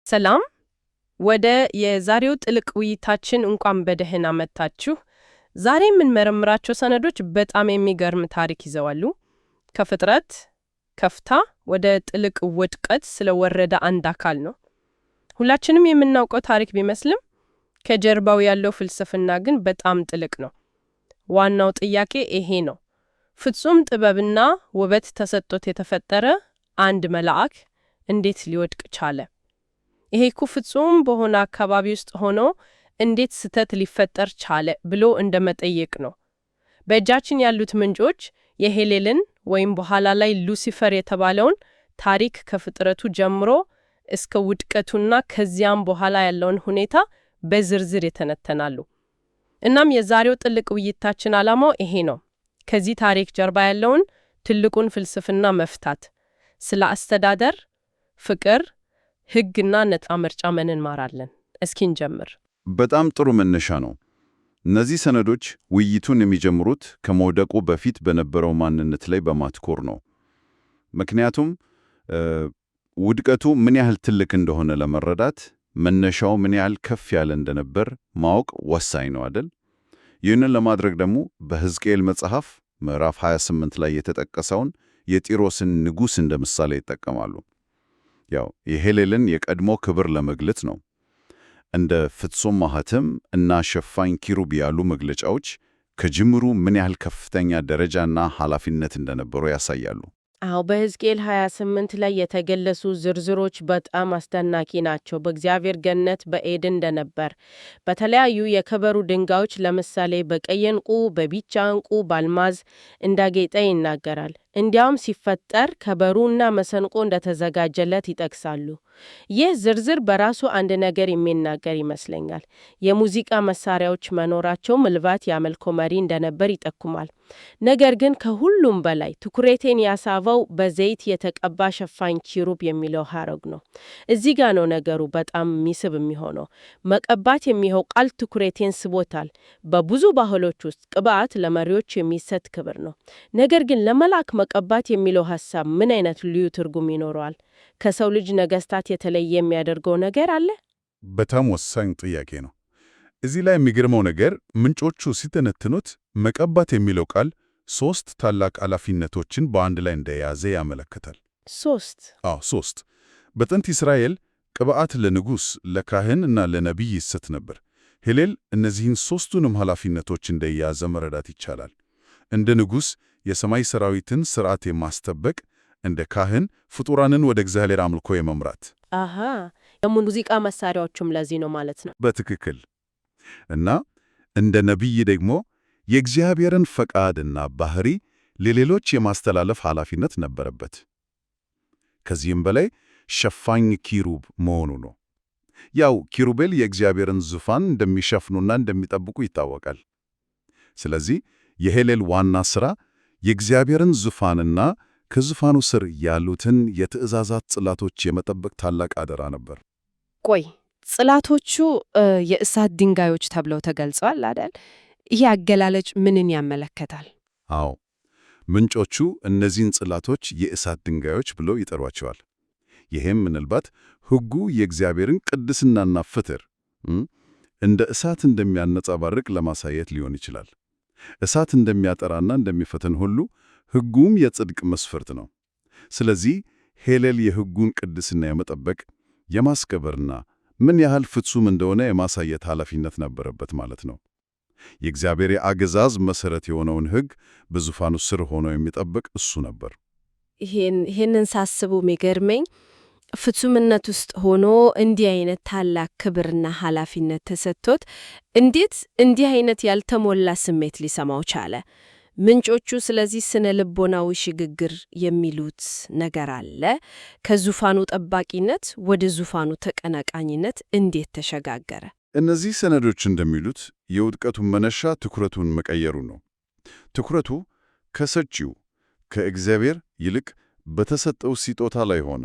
ሰላም ወደ የዛሬው ጥልቅ ውይይታችን እንኳን በደህና መጣችሁ። ዛሬ የምንመረምራቸው ሰነዶች በጣም የሚገርም ታሪክ ይዘዋሉ። ከፍጥረት ከፍታ ወደ ጥልቅ ውድቀት ስለወረደ አንድ አካል ነው። ሁላችንም የምናውቀው ታሪክ ቢመስልም ከጀርባው ያለው ፍልስፍና ግን በጣም ጥልቅ ነው። ዋናው ጥያቄ ይሄ ነው። ፍጹም ጥበብና ውበት ተሰጥቶት የተፈጠረ አንድ መልአክ እንዴት ሊወድቅ ቻለ? ይሄ እኮ ፍጹም በሆነ አካባቢ ውስጥ ሆኖ እንዴት ስህተት ሊፈጠር ቻለ ብሎ እንደመጠየቅ ነው። በእጃችን ያሉት ምንጮች የሄሌልን ወይም በኋላ ላይ ሉሲፈር የተባለውን ታሪክ ከፍጥረቱ ጀምሮ እስከ ውድቀቱና ከዚያም በኋላ ያለውን ሁኔታ በዝርዝር ይተነተናሉ። እናም የዛሬው ጥልቅ ውይይታችን ዓላማው ይሄ ነው። ከዚህ ታሪክ ጀርባ ያለውን ትልቁን ፍልስፍና መፍታት፣ ስለ አስተዳደር፣ ፍቅር፣ ሕግና ነፃ ምርጫ ምን እንማራለን? እስኪ እንጀምር። በጣም ጥሩ መነሻ ነው። እነዚህ ሰነዶች ውይይቱን የሚጀምሩት ከመውደቁ በፊት በነበረው ማንነት ላይ በማትኮር ነው። ምክንያቱም ውድቀቱ ምን ያህል ትልቅ እንደሆነ ለመረዳት መነሻው ምን ያህል ከፍ ያለ እንደነበር ማወቅ ወሳኝ ነው አይደል? ይህንን ለማድረግ ደግሞ በሕዝቅኤል መጽሐፍ ምዕራፍ 28 ላይ የተጠቀሰውን የጢሮስን ንጉሥ እንደ ምሳሌ ይጠቀማሉ። ያው የሄሌልን የቀድሞ ክብር ለመግለጽ ነው። እንደ ፍጹም ማኅተም እና ሸፋኝ ኪሩብ ያሉ መግለጫዎች ከጅምሩ ምን ያህል ከፍተኛ ደረጃና ኃላፊነት እንደነበሩ ያሳያሉ። አዎ፣ በሕዝቅኤል 28 ላይ የተገለጹ ዝርዝሮች በጣም አስደናቂ ናቸው። በእግዚአብሔር ገነት በኤድን እንደነበር በተለያዩ የከበሩ ድንጋዮች ለምሳሌ በቀይ ዕንቁ፣ በቢጫ ዕንቁ፣ በአልማዝ እንዳጌጠ ይናገራል። እንዲያውም ሲፈጠር ከበሩና መሰንቆ እንደተዘጋጀለት ይጠቅሳሉ። ይህ ዝርዝር በራሱ አንድ ነገር የሚናገር ይመስለኛል። የሙዚቃ መሳሪያዎች መኖራቸው ምናልባት የአምልኮ መሪ እንደነበር ይጠቁማል። ነገር ግን ከሁሉም በላይ ትኩረቴን ያሳበው በዘይት የተቀባ ሸፋኝ ኪሩብ የሚለው ሐረግ ነው። እዚህ ጋ ነው ነገሩ በጣም የሚስብ የሚሆነው። መቀባት የሚለው ቃል ትኩረቴን ስቦታል። በብዙ ባህሎች ውስጥ ቅባት ለመሪዎች የሚሰጥ ክብር ነው። ነገር ግን ለመልአክ መቀባት የሚለው ሐሳብ ምን አይነት ልዩ ትርጉም ይኖረዋል? ከሰው ልጅ ነገስታት የተለየ የሚያደርገው ነገር አለ? በጣም ወሳኝ ጥያቄ ነው። እዚህ ላይ የሚገርመው ነገር ምንጮቹ ሲተነትኑት መቀባት የሚለው ቃል ሶስት ታላቅ ኃላፊነቶችን በአንድ ላይ እንደያዘ ያመለክታል። ሶስት። በጥንት እስራኤል ቅብዓት ለንጉሥ፣ ለካህን እና ለነቢይ ይሰጥ ነበር። ሄሌል እነዚህን ሶስቱንም ኃላፊነቶች እንደያዘ መረዳት ይቻላል። እንደ ንጉሥ የሰማይ ሰራዊትን ሥርዓት የማስጠበቅ፣ እንደ ካህን ፍጡራንን ወደ እግዚአብሔር አምልኮ የመምራት። የሙዚቃ መሳሪያዎቹም ለዚህ ነው ማለት ነው። በትክክል። እና እንደ ነቢይ ደግሞ የእግዚአብሔርን ፈቃድና ባህሪ ለሌሎች የማስተላለፍ ኃላፊነት ነበረበት። ከዚህም በላይ ሸፋኝ ኪሩብ መሆኑ ነው። ያው ኪሩቤል የእግዚአብሔርን ዙፋን እንደሚሸፍኑና እንደሚጠብቁ ይታወቃል። ስለዚህ የሄሌል ዋና ሥራ የእግዚአብሔርን ዙፋንና ከዙፋኑ ስር ያሉትን የትእዛዛት ጽላቶች የመጠበቅ ታላቅ አደራ ነበር። ቆይ ጽላቶቹ የእሳት ድንጋዮች ተብለው ተገልጸዋል አይደል? ይህ አገላለጽ ምንን ያመለከታል? አዎ፣ ምንጮቹ እነዚህን ጽላቶች የእሳት ድንጋዮች ብለው ይጠሯቸዋል። ይህም ምናልባት ሕጉ የእግዚአብሔርን ቅድስናና ፍትር እንደ እሳት እንደሚያነጻባርቅ ለማሳየት ሊሆን ይችላል። እሳት እንደሚያጠራና እንደሚፈትን ሁሉ ሕጉም የጽድቅ መስፈርት ነው። ስለዚህ ሄሌል የሕጉን ቅድስና የመጠበቅ የማስከበርና ምን ያህል ፍጹም እንደሆነ የማሳየት ኃላፊነት ነበረበት ማለት ነው። የእግዚአብሔር የአገዛዝ መሠረት የሆነውን ሕግ በዙፋኑ ስር ሆኖ የሚጠብቅ እሱ ነበር። ይህንን ሳስቡ የሚገርመኝ ፍጹምነት ውስጥ ሆኖ እንዲህ አይነት ታላቅ ክብርና ኃላፊነት ተሰጥቶት እንዴት እንዲህ አይነት ያልተሞላ ስሜት ሊሰማው ቻለ? ምንጮቹ ስለዚህ ስነ ልቦናዊ ሽግግር የሚሉት ነገር አለ። ከዙፋኑ ጠባቂነት ወደ ዙፋኑ ተቀናቃኝነት እንዴት ተሸጋገረ? እነዚህ ሰነዶች እንደሚሉት የውድቀቱን መነሻ ትኩረቱን መቀየሩ ነው። ትኩረቱ ከሰጪው ከእግዚአብሔር ይልቅ በተሰጠው ስጦታ ላይ ሆነ፣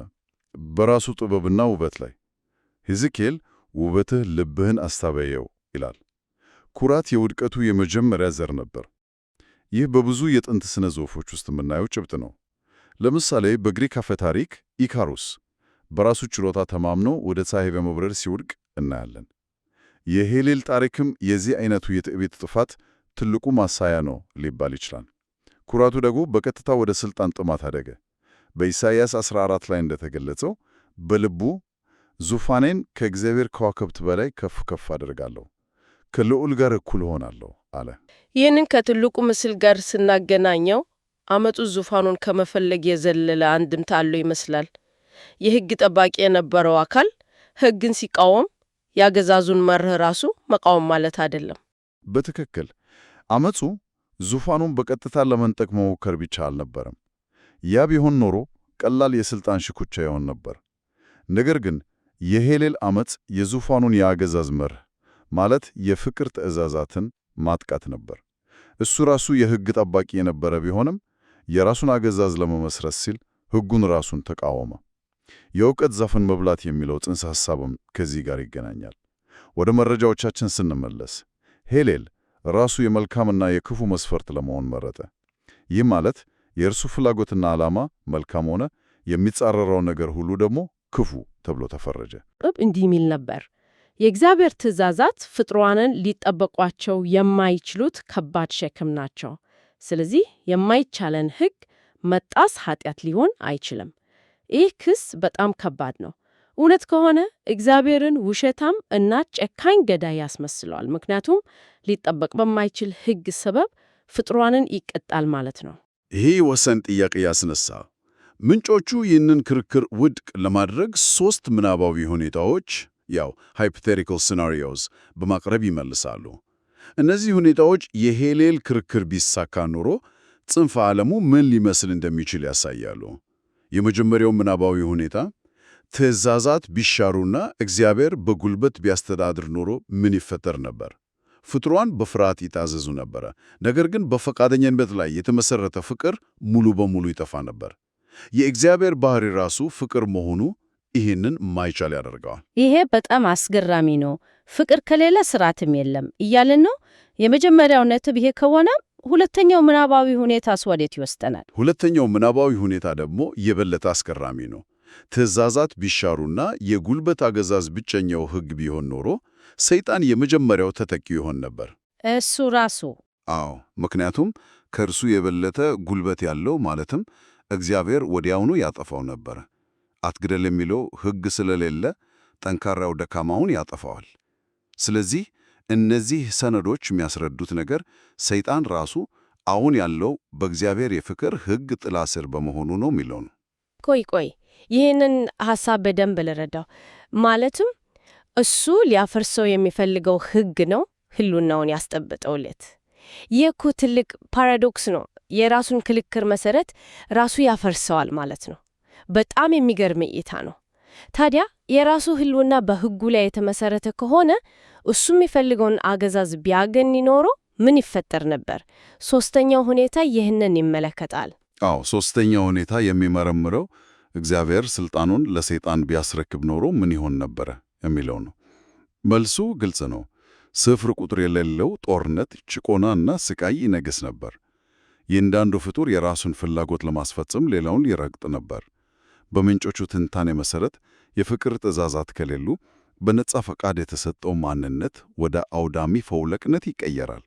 በራሱ ጥበብና ውበት ላይ። ሕዝቅኤል ውበትህ ልብህን አስታበየው ይላል። ኩራት የውድቀቱ የመጀመሪያ ዘር ነበር። ይህ በብዙ የጥንት ስነ ጽሑፎች ውስጥ የምናየው ጭብጥ ነው። ለምሳሌ በግሪክ አፈ ታሪክ ኢካሩስ በራሱ ችሎታ ተማምኖ ወደ ፀሐይ በመብረር ሲወድቅ እናያለን። የሄሌል ታሪክም የዚህ አይነቱ የትዕቢት ጥፋት ትልቁ ማሳያ ነው ሊባል ይችላል። ኩራቱ ደግሞ በቀጥታ ወደ ሥልጣን ጥማት አደገ። በኢሳይያስ 14 ላይ እንደተገለጸው በልቡ ዙፋኔን ከእግዚአብሔር ከዋክብት በላይ ከፍ ከፍ አደርጋለሁ፣ ከልዑል ጋር እኩል ሆናለሁ አለ። ይህንን ከትልቁ ምስል ጋር ስናገናኘው አመፁ ዙፋኑን ከመፈለግ የዘለለ አንድምታ አለው ይመስላል። የሕግ ጠባቂ የነበረው አካል ሕግን ሲቃወም የአገዛዙን መርህ ራሱ መቃወም ማለት አይደለም። በትክክል አመፁ ዙፋኑን በቀጥታ ለመንጠቅ መሞከር ብቻ አልነበረም። ያ ቢሆን ኖሮ ቀላል የሥልጣን ሽኩቻ ይሆን ነበር። ነገር ግን የሄሌል አመፅ የዙፋኑን የአገዛዝ መርህ ማለት የፍቅር ትእዛዛትን ማጥቃት ነበር። እሱ ራሱ የሕግ ጠባቂ የነበረ ቢሆንም የራሱን አገዛዝ ለመመስረት ሲል ሕጉን ራሱን ተቃወመ። የእውቀት ዛፍን መብላት የሚለው ጽንሰ ሐሳብም ከዚህ ጋር ይገናኛል። ወደ መረጃዎቻችን ስንመለስ ሄሌል ራሱ የመልካምና የክፉ መስፈርት ለመሆን መረጠ። ይህ ማለት የእርሱ ፍላጎትና ዓላማ መልካም ሆነ፣ የሚጻረረው ነገር ሁሉ ደግሞ ክፉ ተብሎ ተፈረጀ። እንዲህ የሚል ነበር፣ የእግዚአብሔር ትእዛዛት ፍጥሯንን ሊጠበቋቸው የማይችሉት ከባድ ሸክም ናቸው። ስለዚህ የማይቻለን ሕግ መጣስ ኃጢአት ሊሆን አይችልም። ይህ ክስ በጣም ከባድ ነው። እውነት ከሆነ እግዚአብሔርን ውሸታም እና ጨካኝ ገዳይ ያስመስለዋል። ምክንያቱም ሊጠበቅ በማይችል ሕግ ሰበብ ፍጥሯንን ይቀጣል ማለት ነው። ይህ ወሰን ጥያቄ ያስነሳ። ምንጮቹ ይህንን ክርክር ውድቅ ለማድረግ 3 ምናባዊ ሁኔታዎች hypothetical scenarios በማቅረብ ይመልሳሉ። እነዚህ ሁኔታዎች የሄሌል ክርክር ቢሳካ ኖሮ ጽንፈ ዓለሙ ምን ሊመስል እንደሚችል ያሳያሉ። የመጀመሪያው ምናባዊ ሁኔታ ትእዛዛት ቢሻሩና እግዚአብሔር በጉልበት ቢያስተዳድር ኖሮ ምን ይፈጠር ነበር? ፍጥሯን በፍርሃት ይታዘዙ ነበረ። ነገር ግን በፈቃደኝነት ላይ የተመሰረተ ፍቅር ሙሉ በሙሉ ይጠፋ ነበር። የእግዚአብሔር ባህሪ ራሱ ፍቅር መሆኑ ይህንን ማይቻል ያደርገዋል። ይሄ በጣም አስገራሚ ነው። ፍቅር ከሌለ ስርዓትም የለም እያልን ነው። የመጀመሪያው ነጥብ ይሄ ከሆነ ሁለተኛው ምናባዊ ሁኔታስ ወዴት ይወስደናል? ሁለተኛው ምናባዊ ሁኔታ ደግሞ የበለጠ አስገራሚ ነው። ትእዛዛት ቢሻሩና የጉልበት አገዛዝ ብቸኛው ሕግ ቢሆን ኖሮ ሰይጣን የመጀመሪያው ተጠቂ ይሆን ነበር። እሱ ራሱ? አዎ፣ ምክንያቱም ከእርሱ የበለጠ ጉልበት ያለው ማለትም እግዚአብሔር ወዲያውኑ ያጠፋው ነበር። አትግደል የሚለው ሕግ ስለሌለ ጠንካራው ደካማውን ያጠፋዋል። ስለዚህ እነዚህ ሰነዶች የሚያስረዱት ነገር ሰይጣን ራሱ አሁን ያለው በእግዚአብሔር የፍቅር ሕግ ጥላ ስር በመሆኑ ነው የሚለው ነው። ቆይ ይህንን ሐሳብ በደንብ ልረዳው። ማለትም እሱ ሊያፈርሰው የሚፈልገው ሕግ ነው ህልውናውን ያስጠብጠውለት። ይህ እኮ ትልቅ ፓራዶክስ ነው። የራሱን ክርክር መሰረት ራሱ ያፈርሰዋል ማለት ነው። በጣም የሚገርም እይታ ነው። ታዲያ የራሱ ህልውና በሕጉ ላይ የተመሰረተ ከሆነ እሱ የሚፈልገውን አገዛዝ ቢያገኝ ኖሮ ምን ይፈጠር ነበር? ሶስተኛው ሁኔታ ይህንን ይመለከታል። አዎ፣ ሶስተኛው ሁኔታ የሚመረምረው እግዚአብሔር ስልጣኑን ለሰይጣን ቢያስረክብ ኖሮ ምን ይሆን ነበረ የሚለው ነው። መልሱ ግልጽ ነው። ስፍር ቁጥር የሌለው ጦርነት፣ ጭቆና እና ስቃይ ይነግስ ነበር። የእያንዳንዱ ፍጡር የራሱን ፍላጎት ለማስፈጸም ሌላውን ይረግጥ ነበር። በምንጮቹ ትንታኔ መሰረት የፍቅር ትእዛዛት ከሌሉ በነጻ ፈቃድ የተሰጠው ማንነት ወደ አውዳሚ ፈውለቅነት ይቀየራል።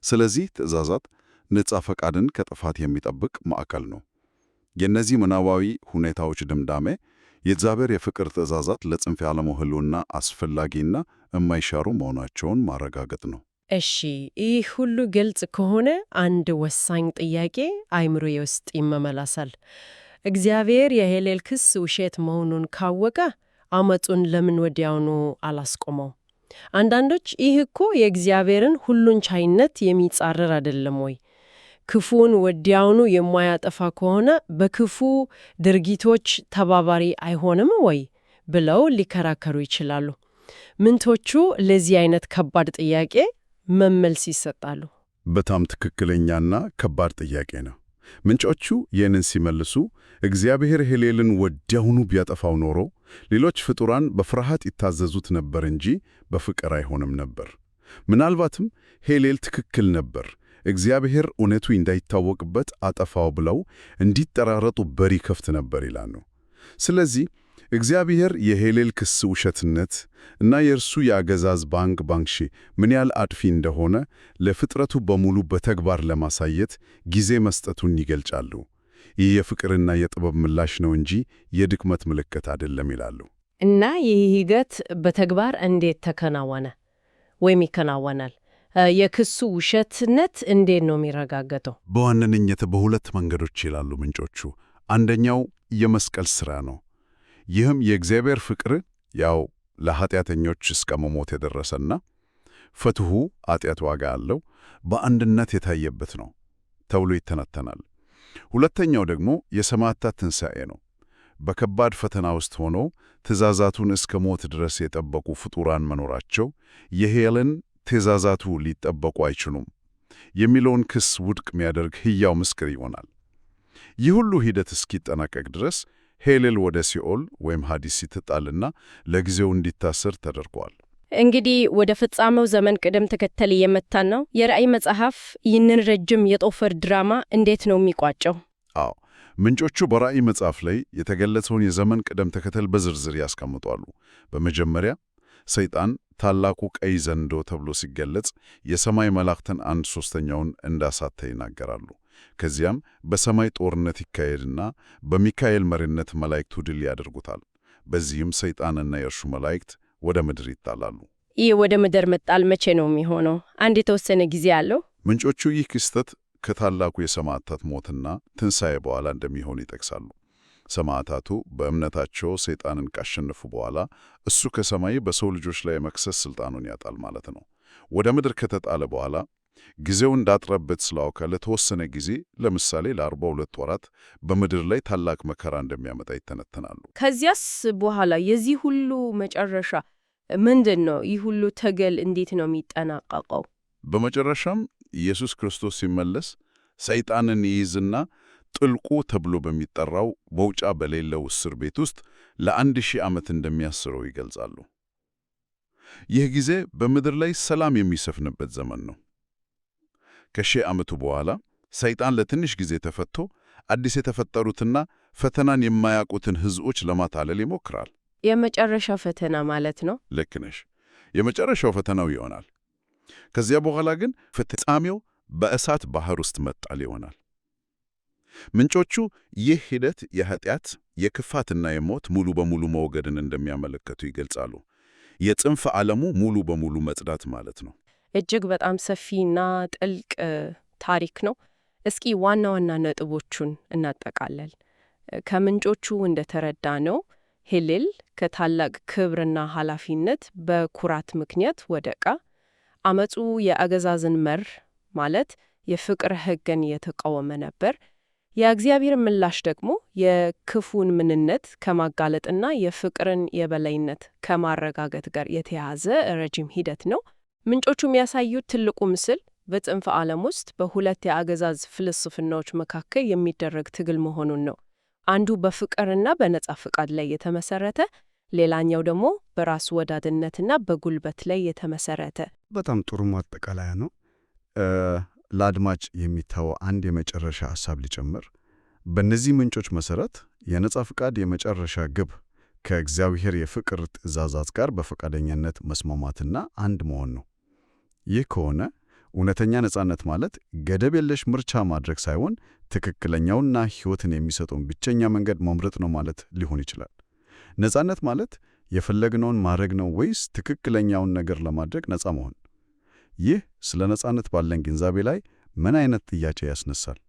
ስለዚህ ትእዛዛት ነጻ ፈቃድን ከጥፋት የሚጠብቅ ማዕከል ነው። የእነዚህ ምናባዊ ሁኔታዎች ድምዳሜ የእግዚአብሔር የፍቅር ትእዛዛት ለጽንፈ ዓለሙ ህልውና አስፈላጊና የማይሻሩ መሆናቸውን ማረጋገጥ ነው። እሺ፣ ይህ ሁሉ ግልጽ ከሆነ አንድ ወሳኝ ጥያቄ አይምሮዬ ውስጥ ይመመላሳል። እግዚአብሔር የሄሌል ክስ ውሸት መሆኑን ካወቀ አመፁን ለምን ወዲያውኑ አላስቆመው? አንዳንዶች ይህ እኮ የእግዚአብሔርን ሁሉን ቻይነት የሚጻረር አይደለም ወይ? ክፉን ወዲያውኑ የማያጠፋ ከሆነ በክፉ ድርጊቶች ተባባሪ አይሆንም ወይ ብለው ሊከራከሩ ይችላሉ። ምንቶቹ ለዚህ አይነት ከባድ ጥያቄ መልስ ይሰጣሉ። በጣም ትክክለኛና ከባድ ጥያቄ ነው። ምንጮቹ ይህንን ሲመልሱ እግዚአብሔር ሄሌልን ወዲያውኑ ቢያጠፋው ኖሮ ሌሎች ፍጡራን በፍርሃት ይታዘዙት ነበር እንጂ በፍቅር አይሆንም ነበር። ምናልባትም ሄሌል ትክክል ነበር፣ እግዚአብሔር እውነቱ እንዳይታወቅበት አጠፋው ብለው እንዲጠራረጡ በር ይከፍት ነበር ይላሉ። ስለዚህ እግዚአብሔር የሄሌል ክስ ውሸትነት እና የእርሱ የአገዛዝ ባንክሺ ምን ያህል አጥፊ እንደሆነ ለፍጥረቱ በሙሉ በተግባር ለማሳየት ጊዜ መስጠቱን ይገልጻሉ። ይህ የፍቅርና የጥበብ ምላሽ ነው እንጂ የድክመት ምልክት አይደለም ይላሉ። እና ይህ ሂደት በተግባር እንዴት ተከናወነ ወይም ይከናወናል? የክሱ ውሸትነት እንዴት ነው የሚረጋገጠው? በዋነኝነት በሁለት መንገዶች ይላሉ ምንጮቹ። አንደኛው የመስቀል ሥራ ነው። ይህም የእግዚአብሔር ፍቅር ያው ለኃጢአተኞች እስከ መሞት የደረሰና ፍትሑ ኃጢአት ዋጋ አለው በአንድነት የታየበት ነው ተብሎ ይተነተናል። ሁለተኛው ደግሞ የሰማዕታት ትንሣኤ ነው። በከባድ ፈተና ውስጥ ሆኖ ትእዛዛቱን እስከ ሞት ድረስ የጠበቁ ፍጡራን መኖራቸው የሄለን ትእዛዛቱ ሊጠበቁ አይችሉም የሚለውን ክስ ውድቅ የሚያደርግ ሕያው ምስክር ይሆናል። ይህ ሁሉ ሂደት እስኪጠናቀቅ ድረስ ሄሌል ወደ ሲኦል ወይም ሐዲስ ስትጣልና ለጊዜው እንዲታሰር ተደርጓል። እንግዲህ ወደ ፍጻሜው ዘመን ቅደም ተከተል እየመጣን ነው። የራእይ መጽሐፍ ይህንን ረጅም የጦፈር ድራማ እንዴት ነው የሚቋጨው? አዎ፣ ምንጮቹ በራእይ መጽሐፍ ላይ የተገለጸውን የዘመን ቅደም ተከተል በዝርዝር ያስቀምጧሉ። በመጀመሪያ ሰይጣን ታላቁ ቀይ ዘንዶ ተብሎ ሲገለጽ የሰማይ መላእክትን 1/3ኛውን እንዳሳተ ይናገራሉ። ከዚያም በሰማይ ጦርነት ይካሄድና በሚካኤል መሪነት መላእክቱ ድል ያደርጉታል። በዚህም ሰይጣንና የእርሱ መላእክት ወደ ምድር ይጣላሉ። ይህ ወደ ምድር መጣል መቼ ነው የሚሆነው? አንድ የተወሰነ ጊዜ አለው? ምንጮቹ ይህ ክስተት ከታላቁ የሰማዕታት ሞትና ትንሣኤ በኋላ እንደሚሆን ይጠቅሳሉ። ሰማዕታቱ በእምነታቸው ሰይጣንን ካሸነፉ በኋላ እሱ ከሰማይ በሰው ልጆች ላይ የመክሰስ ሥልጣኑን ያጣል ማለት ነው። ወደ ምድር ከተጣለ በኋላ ጊዜው እንዳጠረበት ስላወቀ ለተወሰነ ጊዜ ለምሳሌ ለ42 ወራት በምድር ላይ ታላቅ መከራ እንደሚያመጣ ይተነተናሉ። ከዚያስ በኋላ የዚህ ሁሉ መጨረሻ ምንድን ነው? ይህ ሁሉ ትግል እንዴት ነው የሚጠናቀቀው? በመጨረሻም ኢየሱስ ክርስቶስ ሲመለስ ሰይጣንን ይይዝና ጥልቁ ተብሎ በሚጠራው መውጫ በሌለው እስር ቤት ውስጥ ለ1000 ዓመት እንደሚያስረው ይገልጻሉ። ይህ ጊዜ በምድር ላይ ሰላም የሚሰፍንበት ዘመን ነው። ከ1000 ዓመቱ በኋላ ሰይጣን ለትንሽ ጊዜ ተፈቶ አዲስ የተፈጠሩትና ፈተናን የማያውቁትን ሕዝቦች ለማታለል ይሞክራል። የመጨረሻ ፈተና ማለት ነው? ልክ ነሽ። የመጨረሻው ፈተናው ይሆናል። ከዚያ በኋላ ግን ፍጻሜው በእሳት ባህር ውስጥ መጣል ይሆናል። ምንጮቹ ይህ ሂደት የኃጢአት የክፋትና የሞት ሙሉ በሙሉ መወገድን እንደሚያመለክቱ ይገልጻሉ። የጽንፈ ዓለሙ ሙሉ በሙሉ መጽዳት ማለት ነው። እጅግ በጣም ሰፊና ጥልቅ ታሪክ ነው። እስኪ ዋና ዋና ነጥቦቹን እናጠቃለል። ከምንጮቹ እንደተረዳ ነው ሄሌል ከታላቅ ክብርና ኃላፊነት በኩራት ምክንያት ወደቀ። አመፁ የአገዛዝን መር ማለት የፍቅር ሕግን የተቃወመ ነበር። የእግዚአብሔር ምላሽ ደግሞ የክፉን ምንነት ከማጋለጥና የፍቅርን የበላይነት ከማረጋገጥ ጋር የተያያዘ ረጅም ሂደት ነው። ምንጮቹ የሚያሳዩት ትልቁ ምስል በጽንፈ ዓለም ውስጥ በሁለት የአገዛዝ ፍልስፍናዎች መካከል የሚደረግ ትግል መሆኑን ነው። አንዱ በፍቅርና በነጻ ፍቃድ ላይ የተመሰረተ፣ ሌላኛው ደግሞ በራስ ወዳድነትና በጉልበት ላይ የተመሰረተ። በጣም ጥሩ ማጠቃለያ ነው። ለአድማጭ የሚታወው አንድ የመጨረሻ ሐሳብ ሊጨምር። በእነዚህ ምንጮች መሠረት የነጻ ፍቃድ የመጨረሻ ግብ ከእግዚአብሔር የፍቅር ትእዛዛት ጋር በፈቃደኝነት መስማማትና አንድ መሆን ነው። ይህ ከሆነ እውነተኛ ነጻነት ማለት ገደብ የለሽ ምርጫ ማድረግ ሳይሆን ትክክለኛውና ሕይወትን የሚሰጠውን ብቸኛ መንገድ መምረጥ ነው ማለት ሊሆን ይችላል። ነጻነት ማለት የፈለግነውን ማድረግ ነው ወይስ ትክክለኛውን ነገር ለማድረግ ነጻ መሆን? ይህ ስለ ነጻነት ባለን ግንዛቤ ላይ ምን አይነት ጥያቄ ያስነሳል?